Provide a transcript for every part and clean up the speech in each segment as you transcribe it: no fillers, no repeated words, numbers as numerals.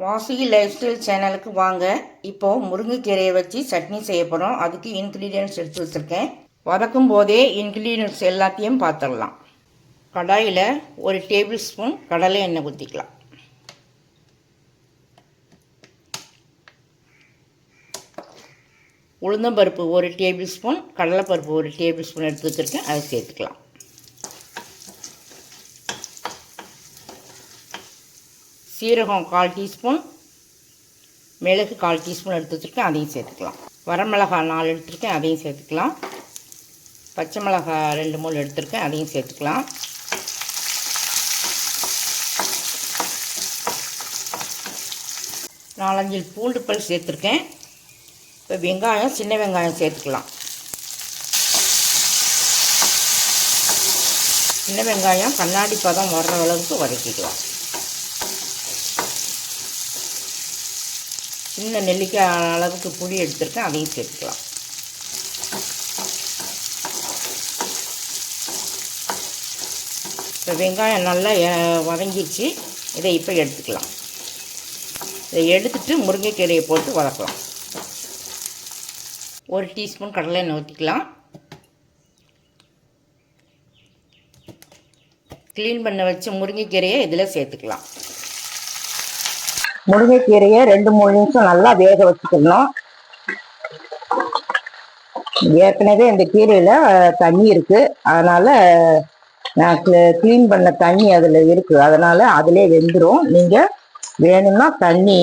Vasuki life style சேனலுக்கு வாங்க. இப்போது முருங்கைக்கீரையை வச்சு சட்னி செய்ய போகிறோம். அதுக்கு இன்க்ரீடியன்ட்ஸ் எடுத்து வச்சுருக்கேன். வதக்கும் போதே இன்க்ரீடியன்ட்ஸ் எல்லாத்தையும் பார்த்துடலாம். கடாயில் 1 டேபிள் ஸ்பூன் கடலை எண்ணெய் ஊற்றிக்கலாம். உளுந்தம்பருப்பு 1 டேபிள் ஸ்பூன், கடலைப்பருப்பு 1 டேபிள் ஸ்பூன் எடுத்து வச்சுருக்கேன். அதை சேர்த்துக்கலாம். சீரகம் 1/4 டீஸ்பூன், மிளகு 1/4 டீஸ்பூன் எடுத்து வச்சுருக்கேன். அதையும் சேர்த்துக்கலாம். வரமிளகாய் 4 எடுத்துருக்கேன். அதையும் சேர்த்துக்கலாம். பச்சை மிளகாய் 2 3 எடுத்துருக்கேன். அதையும் சேர்த்துக்கலாம். நாலஞ்சு பூண்டு பல் சேர்த்துருக்கேன். இப்போ வெங்காயம், சின்ன வெங்காயம் சேர்த்துக்கலாம். சின்ன வெங்காயம் கண்ணாடி பதம் வர்ற அளவுக்கு வதக்கிக்கலாம். சின்ன நெல்லிக்காய் அளவுக்கு புளி எடுத்துருக்கேன். அதையும் சேர்த்துக்கலாம். இப்போ வெங்காயம் நல்லா வதங்கிடுச்சு. இதை இப்போ எடுத்துக்கலாம். இதை எடுத்துட்டு முருங்கைக்கீரையை போட்டு வதக்கலாம். 1 டீஸ்பூன் கடலை எண்ணெய் ஊற்றிக்கலாம். க்ளீன் பண்ண வச்ச முருங்கைக்கீரையை இதில் சேர்த்துக்கலாம். முருங்கைக்கீரையை 2-3 நிமிஷம் நல்லா வேக வச்சுக்கணும். ஏற்கனவே இந்த கீரையில் தண்ணி இருக்குது. அதனால் நான் க்ளீன் பண்ண தண்ணி அதில் இருக்குது. அதனால் அதிலே வெந்துடும். நீங்கள் வேணும்னா தண்ணி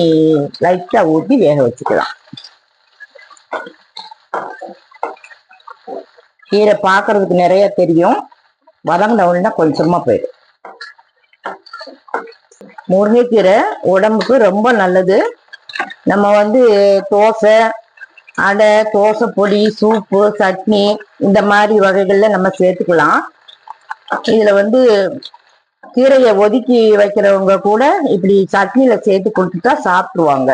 லைட்டாக ஊற்றி வேக வச்சுக்கலாம். கீரை பார்க்குறதுக்கு நிறைய தெரியும், வதங்கின உடனே கொஞ்சமாக போயிடும். முருங்கைக்கீரை உடம்புக்கு ரொம்ப நல்லது. நம்ம தோசை, அடை, தோசை பொடி, சூப்பு, சட்னி இந்த மாதிரி வகைகளில் நம்ம சேர்த்துக்கலாம். இதில் கீரையை ஒதுக்கி வைக்கிறவங்க கூட இப்படி சட்னியில் சேர்த்து கொடுத்துட்டா சாப்பிடுவாங்க.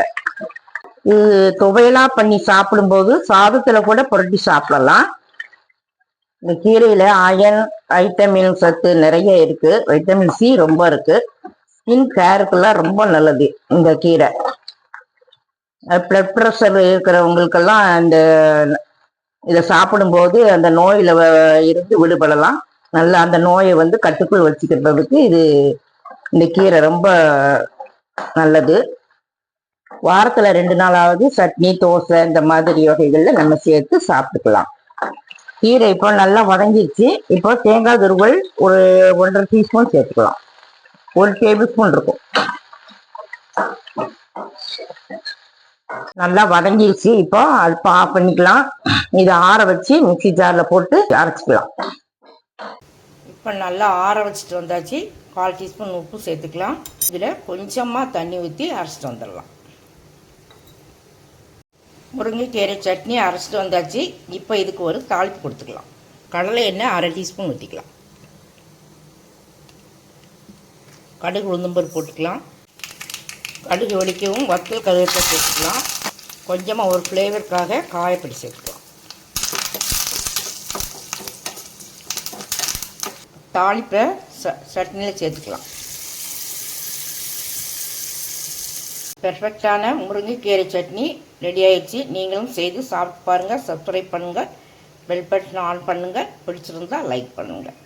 இது துவையலாக பண்ணி சாப்பிடும்போது சாதத்தில் கூட புரட்டி சாப்பிடலாம். இந்த கீரையில் அயன், வைட்டமின் சத்து நிறைய இருக்குது. வைட்டமின் சி ரொம்ப இருக்குது. ஸ்கின் கேருக்கெல்லாம் ரொம்ப நல்லது இந்த கீரை. பிளட் ப்ரெஷர் இருக்கிறவங்களுக்கெல்லாம் இதை சாப்பிடும்போது அந்த நோயில் இருந்து விடுபடலாம். நல்லா அந்த நோயை கட்டுக்குள் வச்சுக்கிறதுக்கு இந்த கீரை ரொம்ப நல்லது. வாரத்தில் 2 நாளாவது சட்னி, தோசை இந்த மாதிரி வகைகளில் நம்ம சேர்த்து சாப்பிட்டுக்கலாம். கீரை இப்போ நல்லா வதங்கிடுச்சு. இப்போ தேங்காய் துருவல் ஒரு 1.5 டீஸ்பூன் சேர்த்துக்கலாம். 1 டேபிள் ஸ்பூன் இருக்கும். நல்லா வதங்கிடுச்சு. இப்போ அடுப்பை ஆஃப் பண்ணிக்கலாம். இதை ஆற வச்சு மிக்ஸி ஜாரில் போட்டு அரைச்சிக்கலாம். இப்போ நல்லா ஆற வச்சுட்டு வந்தாச்சு. 1/4 டீஸ்பூன் உப்பு சேர்த்துக்கலாம். இதில் கொஞ்சமாக தண்ணி ஊற்றி அரைச்சிட்டு வந்துடலாம். முருங்கைக்கீரை சட்னி அரைச்சிட்டு வந்தாச்சு. இப்போ இதுக்கு ஒரு தாளிப்பு கொடுத்துக்கலாம். கடலை எண்ணெய் 1/2 டீஸ்பூன் ஊற்றிக்கலாம். கடுகு, உளுந்தம்பருப்பு போட்டுக்கலாம். கடுகு வெடிக்கவும் வத்தல், கருவேப்பிலை சேர்த்துக்கலாம். கொஞ்சமாக ஒரு ஃப்ளேவருக்காக காயப்பொடி சேர்த்துக்கலாம். தாளிப்பை சட்னியில் சேர்த்துக்கலாம். பெர்ஃபெக்டான முருங்கைக்கீரை சட்னி ரெடி ஆயிடுச்சு. நீங்களும் செய்து சாப்பிட்டு பாருங்கள். சப்ஸ்கிரைப் பண்ணுங்கள். பெல் பட்டன் ஆன் பண்ணுங்கள். பிடிச்சிருந்தால் லைக் பண்ணுங்கள்.